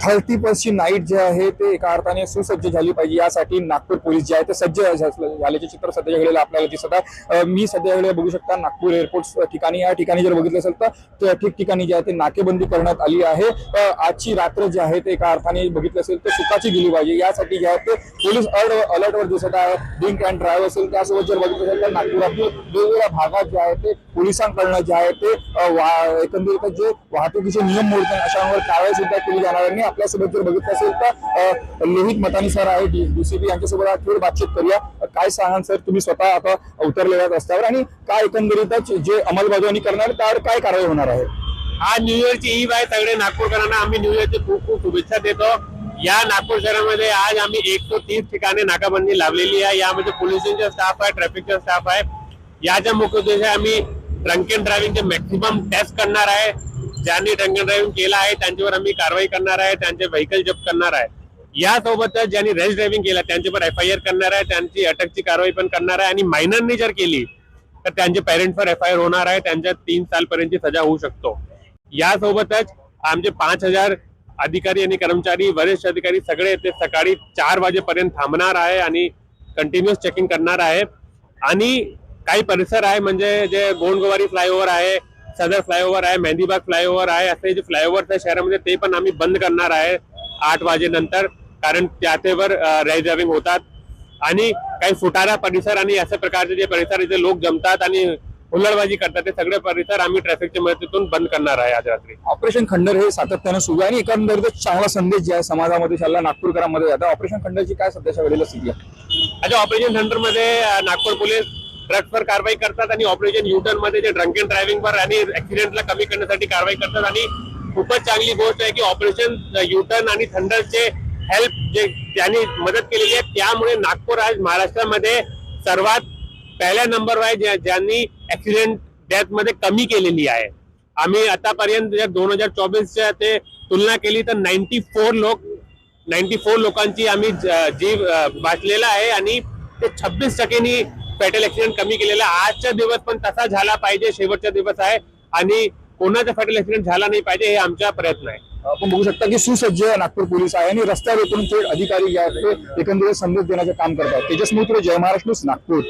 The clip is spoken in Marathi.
30ची नाईट जे आहे ते एका अर्थाने सुसज्ज झाली पाहिजे, यासाठी नागपूर पोलीस जे आहे ते सज्ज झाल्याचे चित्र सध्या घडलेलं आपल्याला दिसत आहे। मी सध्या वेळेला बघू शकता नागपूर एअरपोर्ट ठिकाणी, या ठिकाणी जर बघितलं असेल तर ठिकठिकाणी जे आहे ते नाकेबंदी करण्यात आली आहे। आजची रात्र जी आहे ते एका अर्थाने बघितलं असेल तर सुखाची गेली पाहिजे, यासाठी जे आहे ते पोलीस अलर्टवर दिसत आहे। ड्रिंक अँड ड्राईव्ह असेल त्यासोबत जर बघितलं असेल तर नागपुरातील वेगवेगळ्या भागात जे आहे ते पोलिसांकडनं जे आहे ते एकंदरीत जे वाहतुकीचे नियम मोडतात अशांवर कारवाई सुद्धा केली जाणार आहे। आपल्यासोबत जर बघितलं असेल तर लोहित मतानी सर आहे डीसीपी, यांच्यासोबत थोडी बातचीत करूया। काय सांगाल सर, तुम्ही स्वतः आता उतरलेल्या रस्त्यावर आणि काय एकंदरीतच जे अंमलबजावणी करणार त्यावर काय कारवाई होणार आहे? आज न्यू इयरची ईव आहे। सगळे नागपूरकरांना आम्ही न्यू इयरची खूप खूप शुभेच्छा देतो। या नागपूर शहरामध्ये आज आम्ही 130 ठिकाणी नाकाबंदी लावलेली आहे। यामध्ये पोलिसांचा स्टाफ आहे, ट्रॅफिकचा स्टाफ आहे। याचा मुख्य उद्देश आहे आम्ही ड्रंक अँड ड्रायव्हिंगचे मॅक्सिमम टेस्ट करणार आहे। ज्यांनी ड्रंक अँड ड्रायव्हिंग केला आहे त्यांच्यावर आम्ही कारवाई करणार आहे, त्यांचे व्हेकल जप्त करणार आहे। यासोबतच ज्यांनी रॅश ड्रायव्हिंग केला त्यांच्यावर FIR करणार आहे, त्यांची अटकची कारवाई पण करणार आहे। आणि मायनरनी जर केली तर त्यांचे पेरेंट्सवर FIR होणार आहे, त्यांच्या 3 सालपर्यंतची सजा होऊ शकतो। यासोबतच आमचे 5000 अधिकारी आणि कर्मचारी, वरिष्ठ अधिकारी सगळे ते सकाळी 4 वाजेपर्यंत थांबणार आहे आणि कंटिन्युअस चेकिंग करणार आहे। आणि काही परिसर आहे म्हणजे जे गोंडगोवारी फ्लायओव्हर आहे, सदर फ्लायओव्हर आहे, मेहंदीबाग फ्लायओव्हर आहे, असे जे फ्लायओव्हर आहे शहरामध्ये ते पण आम्ही बंद करणार आहे 8 वाजेनंतर, कारण त्याच्यावर रॅश ड्रायव्हिंग होतात। आणि काही फुटारा परिसर आणि अशा प्रकारचे जे परिसर इथे लोक जमतात आणि हुल्लडबाजी करतात ते सगळे परिसर आम्ही ट्रॅफिकच्या मदतीतून बंद करणार आहे आज रात्री। ऑपरेशन खंडर हे सातत्याने सुरू आहे आणि एकंदरीत चांगला संदेश जे आहे समाजामध्ये चालला नागपूरकरांमध्ये आता ऑपरेशन खंडरची काय सध्याच्या वेळेला स्थिती आहे? आता ऑपरेशन खंडर मध्ये नागपूर पोलीस ड्रग्सवर कारवाई करतात आणि ऑपरेशन युटर्न मध्ये जे ड्रंक अँड ड्रायव्हिंगवर आणि ऍक्सिडेंटला कमी करण्यासाठी कारवाई करतात। आणि खूपच चांगली गोष्ट आहे की ऑपरेशन युटर्न आणि थंडरचे हेल्प जे त्यांनी मदत केलेली आहे, त्यामुळे नागपूर आज महाराष्ट्रामध्ये सर्वात पहिल्या नंबरवर आहे ज्यांनी ऍक्सिडेंट डेथ मध्ये कमी केलेली आहे। आम्ही आतापर्यंत 2024च्या ते तुलना केली तर 94 लोकांची आम्ही जीव वाचलेला आहे आणि ते 26% फॅटल ऍक्सिडेंट कमी केलेला। आजचा दिवस पण तसा झाला पाहिजे, शेवटचा दिवस आहे आणि कोणाचा फॅटल ऍक्सिडेंट झाला नाही पाहिजे हे आमचा प्रयत्न आहे। आपण बघू शकता की सुसज्ज नागपूर पोलीस आहे आणि रस्त्यावर येऊन थेट अधिकारी जे आहेत ते एकंदरीत संदेश देण्याचे काम करतात। तेजस मोत्रे, जय महाराष्ट्र, नागपूर।